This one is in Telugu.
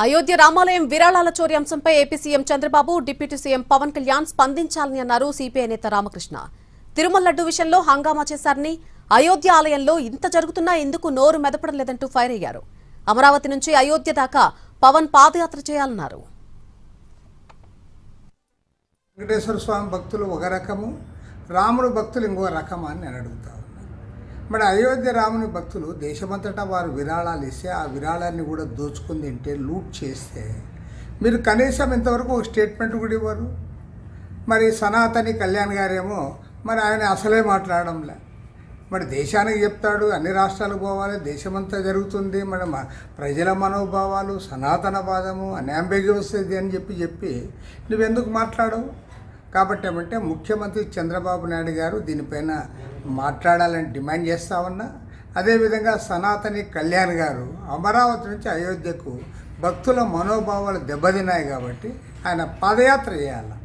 అయోధ్య రామాలయం విరాళాల చోరీ అంశంపై AP CM Chandrababu deputy CM Pawan Kalyan స్పందించాలని అన్నారు సిపిఐ నేత రామకృష్ణ. తిరుమల లడ్డు విషయంలో హంగామా చేశారని, అయోధ్య ఆలయంలో ఇంత జరుగుతున్నా ఎందుకు నోరు మెదపడం లేదంటూ ఫైర్ అయ్యారు. అమరావతి నుంచి అయోధ్య దాకా పవన్ పాదయాత్ర చేయాలన్నారు. వెంకటేశ్వర స్వామి భక్తులు ఒక రకము, రాముడు భక్తులు ఇంకో రకమా అని నేను అడుగుతా ఉన్నాను. మరి అయోధ్య రాముని భక్తులు దేశమంతటా వారు విరాళాలు ఇస్తే ఆ విరాళాన్ని కూడా దోచుకుని తింటే, లూట్ చేస్తే మీరు కనీసం ఇంతవరకు ఒక స్టేట్మెంట్ కూడా ఇవ్వరు. మరి సనాతని కళ్యాణ్ గారేమో మరి ఆయన అసలే మాట్లాడడంలే. మరి దేశానికి చెప్తాడు, అన్ని రాష్ట్రాలకు పోవాలి, దేశమంతా జరుగుతుంది, మరి ప్రజల మనోభావాలు, సనాతనవాదము అన్యాంబిగ్యూస్ అని చెప్పి నువ్వెందుకు మాట్లాడవు? కాబట్టి ఏమంటే ముఖ్యమంత్రి చంద్రబాబు నాయుడు గారు దీనిపైన మాట్లాడాలని డిమాండ్ చేస్తా ఉన్నా. అదేవిధంగా సనాతని కళ్యాణ్ గారు అమరావతి నుంచి అయోధ్యకు భక్తుల మనోభావాలు దెబ్బతిన్నాయి కాబట్టి ఆయన పాదయాత్ర చేయాలి.